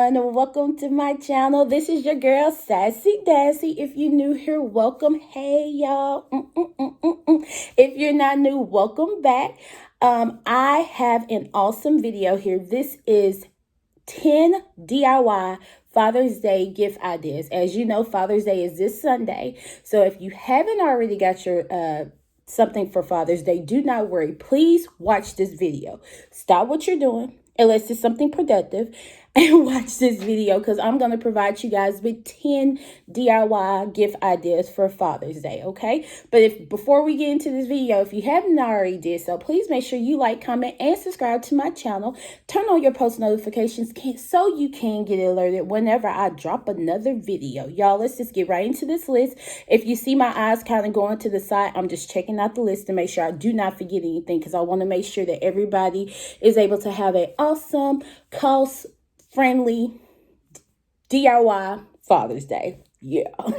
everyone, welcome to my channel. This is your girl Sassy Dassy. If you're new here, welcome. Hey y'all. If you're not new, welcome back. I have an awesome video here. This is 10 DIY Father's Day gift ideas. As you know, Father's Day is this Sunday. So if you haven't already got your something for Father's Day, do not worry. Please watch this video. Stop what you're doing, unless it's something productive, and watch this video, because I'm going to provide you guys with 10 DIY gift ideas for Father's Day, okay? But before we get into this video, if you haven't already did so, please make sure you like, comment, and subscribe to my channel. Turn on your post notifications so you can get alerted whenever I drop another video. Y'all, let's just get right into this list. If you see my eyes kind of going to the side, I'm just checking out the list to make sure I do not forget anything, because I want to make sure that everybody is able to have an awesome, cost-friendly DIY Father's Day. Yeah. All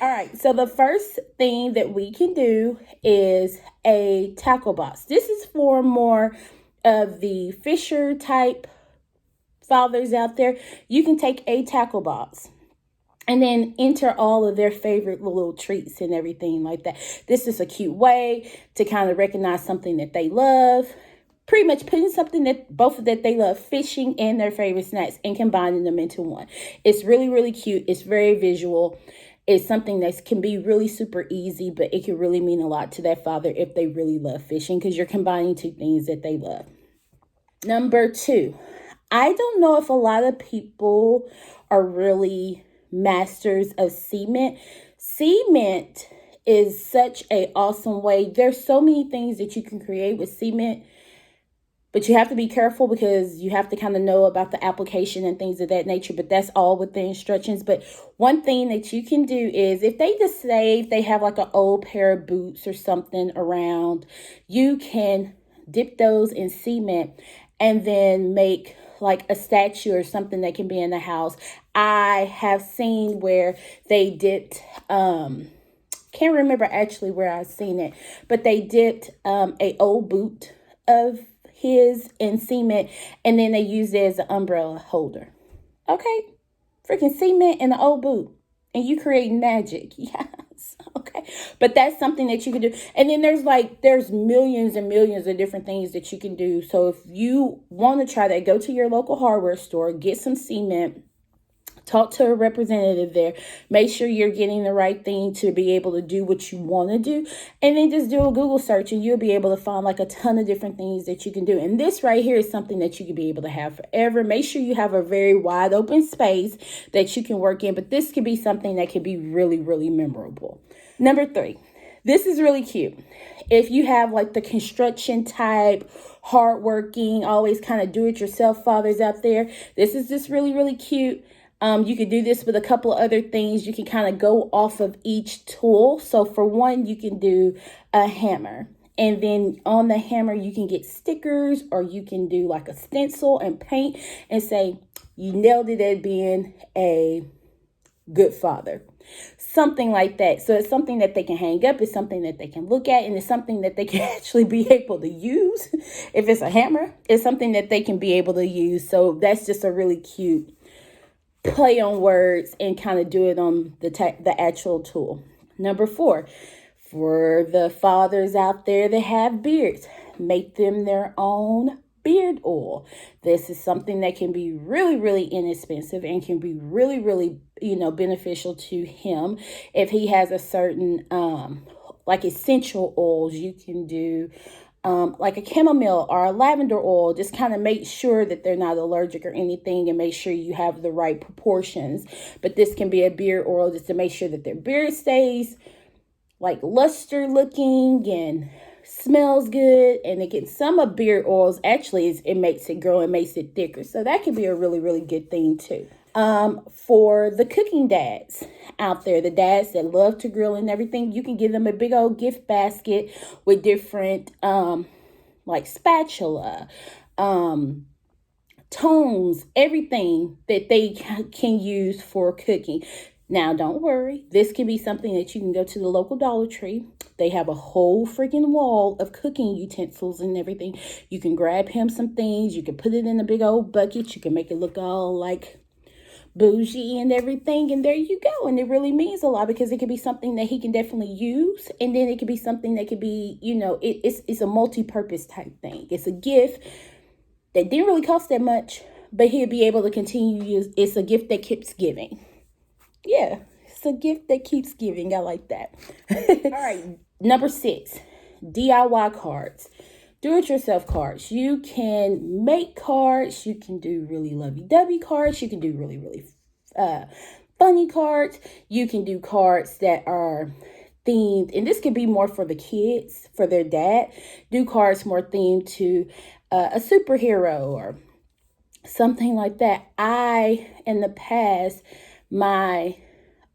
right. So the first thing that we can do is a tackle box. This is for more of the Fisher type fathers out there. You can take a tackle box and then enter all of their favorite little treats and everything like that. This is a cute way to kind of recognize something that they love. Pretty much putting something that they love, fishing, and their favorite snacks, and combining them into one. It's really, really cute. It's very visual. It's something that can be really super easy, but it can really mean a lot to that father if they really love fishing, because you're combining two things that they love. Number 2, I don't know if a lot of people are really masters of cement. Cement is such an awesome way. There's so many things that you can create with cement, but you have to be careful because you have to kind of know about the application and things of that nature. But that's all with the instructions. But one thing that you can do is, if they just say they have like an old pair of boots or something around, you can dip those in cement and then make like a statue or something that can be in the house. I have seen where they dipped, can't remember actually where I've seen it, but they dipped a old boot of his in cement, and then they use it as an umbrella holder. Okay, freaking cement in an old boot, and you create magic. Yes, okay. But that's something that you can do. And then there's millions and millions of different things that you can do. So if you want to try that, go to your local hardware store, get some cement. Talk to a representative there. Make sure you're getting the right thing to be able to do what you want to do. And then just do a Google search, and you'll be able to find like a ton of different things that you can do. And this right here is something that you can be able to have forever. Make sure you have a very wide open space that you can work in. But this could be something that could be really, really memorable. Number 3. This is really cute. If you have like the construction type, hardworking, always kind of do-it-yourself fathers out there, this is just really, really cute. You could do this with a couple of other things. You can kind of go off of each tool. So for one, you can do a hammer. And then on the hammer, you can get stickers, or you can do like a stencil and paint and say, you nailed it at being a good father. Something like that. So it's something that they can hang up. It's something that they can look at. And it's something that they can actually be able to use. If it's a hammer, it's something that they can be able to use. So that's just a really cute play on words, and kind of do it on the actual tool. Number 4, for the fathers out there that have beards, make them their own beard oil. This is something that can be really, really inexpensive and can be really, really, beneficial to him. If he has a certain like essential oils, you can do like a chamomile or a lavender oil. Just kind of make sure that they're not allergic or anything, and make sure you have the right proportions. But this can be a beard oil just to make sure that their beard stays like luster looking and smells good. And again, some of beard oils actually it makes it grow and makes it thicker. So that can be a really, really good thing too. For the cooking dads out there, the dads that love to grill and everything, you can give them a big old gift basket with different, like spatula, tongs, everything that they can use for cooking. Now, don't worry. This can be something that you can go to the local Dollar Tree. They have a whole freaking wall of cooking utensils and everything. You can grab him some things. You can put it in a big old bucket. You can make it look all like bougie and everything. And there you go. And it really means a lot because it could be something that he can definitely use. And then it could be something that could be, it's a multi-purpose type thing. It's a gift that didn't really cost that much, but he'll be able to continue to use. It's a gift that keeps giving. Yeah, it's a gift that keeps giving. I like that. All right, number 6, DIY cards. Do-it-yourself cards. You can make cards. You can do really lovey-dovey cards. You can do really, really funny cards. You can do cards that are themed, and this could be more for the kids, for their dad. Do cards more themed to a superhero or something like that. In the past, my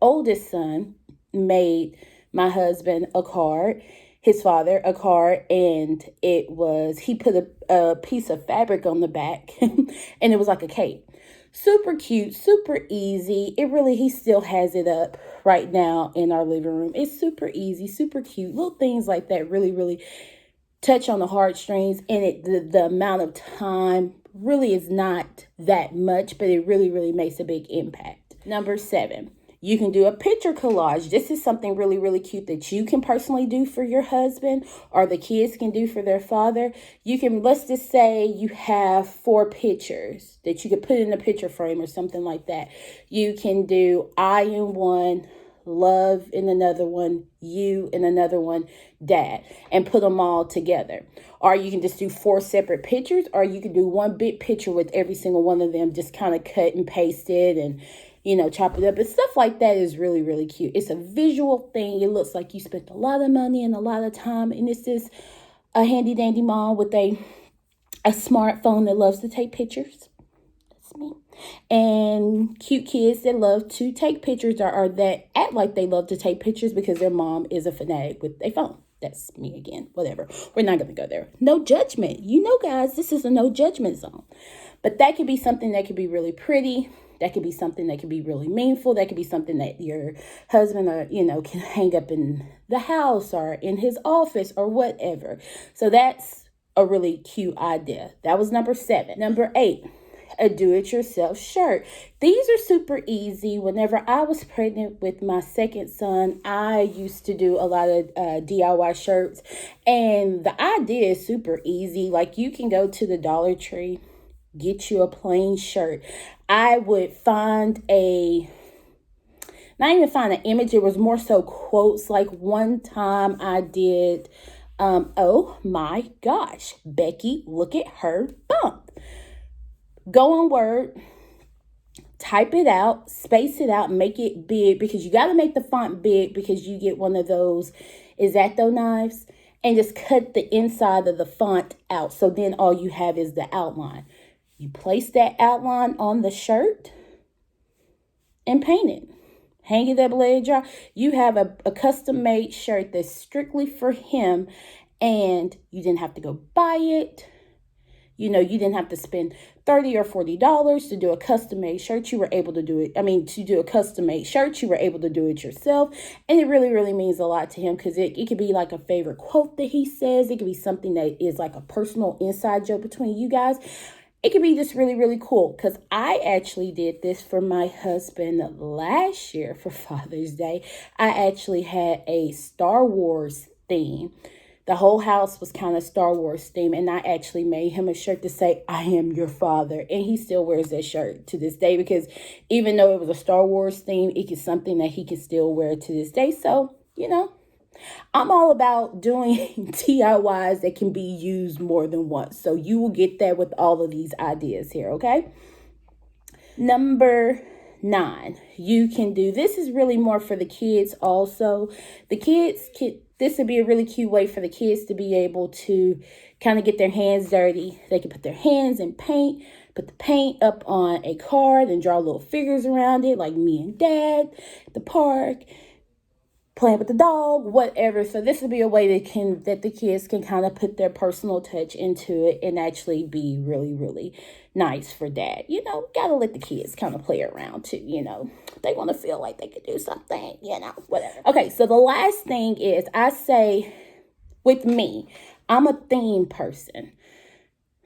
oldest son made my husband a card, his father a card, and he put a piece of fabric on the back and it was like a cape. Super cute, super easy. He still has it up right now in our living room. It's super easy, super cute. Little things like that really, really touch on the heartstrings, and the amount of time really is not that much, but it really, really makes a big impact. Number 7, you can do a picture collage. This is something really, really cute that you can personally do for your husband, or the kids can do for their father. Let's just say you have 4 pictures that you could put in a picture frame or something like that. You can do I in one, love in another one, you in another one, dad, and put them all together. Or you can just do 4 separate pictures, or you can do one big picture with every single one of them, just kind of cut and paste it and chop it up. And stuff like that is really, really cute. It's a visual thing. It looks like you spent a lot of money and a lot of time, and it's just a handy dandy mom with a smartphone that loves to take pictures. That's me. And cute kids that love to take pictures, or that act like they love to take pictures because their mom is a fanatic with a phone. That's me again. Whatever. We're not going to go there. No judgment. Guys, this is a no judgment zone. But that could be something that could be really pretty. That could be something that could be really meaningful. That could be something that your husband can hang up in the house or in his office or whatever. So that's a really cute idea. That was number 7. Number 8, a do-it-yourself shirt. These are super easy. Whenever I was pregnant with my second son, I used to do a lot of DIY shirts. And the idea is super easy. Like, you can go to the Dollar Tree, get you a plain shirt. I would not even find an image. It was more so quotes. Like, one time I did, oh my gosh, Becky, look at her bump. Go on Word, type it out, space it out, make it big, because you got to make the font big, because you get one of those X-Acto knives and just cut the inside of the font out. So then all you have is the outline. You place that outline on the shirt and paint it. Hang it up, let it dry. You have a custom-made shirt that's strictly for him, and you didn't have to go buy it. You didn't have to spend $30 or $40 to do a custom-made shirt. You were able to do it. To do a custom-made shirt, you were able to do it yourself. And it really, really means a lot to him, because it could be like a favorite quote that he says. It could be something that is like a personal inside joke between you guys. It could be just really, really cool, because I actually did this for my husband last year for Father's Day. I actually had a Star Wars theme. The whole house was kind of Star Wars theme, and I actually made him a shirt to say, I am your father. And he still wears that shirt to this day, because even though it was a Star Wars theme, it is something that he can still wear to this day. So, I'm all about doing DIYs that can be used more than once. So you will get that with all of these ideas here, okay? Number 9, you can do, this is really more for the kids also. This would be a really cute way for the kids to be able to kind of get their hands dirty. They can put their hands in paint, put the paint up on a card and draw little figures around it, like me and Dad at the park, playing with the dog, whatever. So this would be a way that the kids can kind of put their personal touch into it and actually be really, really nice for Dad. Gotta let the kids kind of play around too, They want to feel like they could do something, whatever. Okay, so the last thing is, I say, with me, I'm a theme person.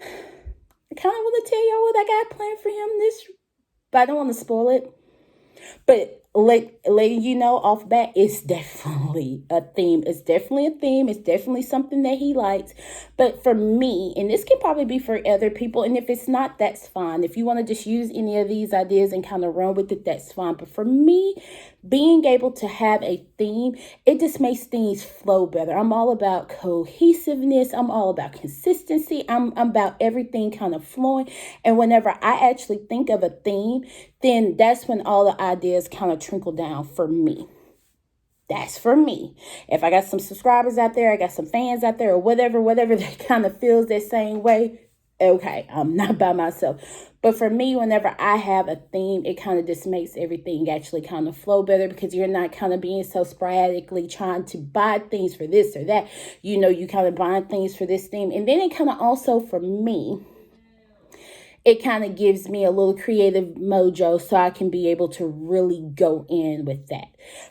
I kind of want to tell y'all what I got planned for him this but I don't want to spoil it. But letting you know off bat, it's definitely a theme. It's definitely a theme. It's definitely something that he likes. But for me, and this can probably be for other people, and if it's not, that's fine. If you want to just use any of these ideas and kind of run with it, that's fine. But for me, being able to have a theme, it just makes things flow better. I'm all about cohesiveness. I'm all about consistency. I'm about everything kind of flowing. And whenever I actually think of a theme, then that's when all the ideas kind of trickle down for me. That's for me. If I got some subscribers out there, I got some fans out there, or whatever that kind of feels that same way, okay, I'm not by myself. But for me, whenever I have a theme, it kind of just makes everything actually kind of flow better, because you're not kind of being so sporadically trying to buy things for this or that. You kind of buying things for this theme. And then it kind of also, for me, it kind of gives me a little creative mojo so I can be able to really go in with that.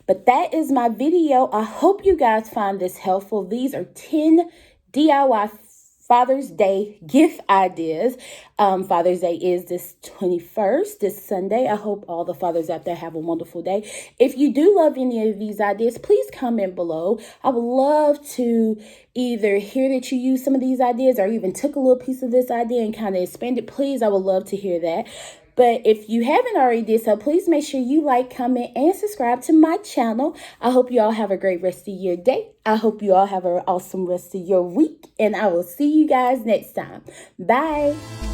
But that is my video. I hope you guys find this helpful. These are 10 DIY Father's Day gift ideas. Father's Day is this 21st, this Sunday. I hope all the fathers out there have a wonderful day. If you do love any of these ideas, please comment below. I would love to either hear that you use some of these ideas or even took a little piece of this idea and kind of expanded. Please, I would love to hear that. But if you haven't already did so, please make sure you like, comment, and subscribe to my channel. I hope you all have a great rest of your day. I hope you all have an awesome rest of your week. And I will see you guys next time. Bye.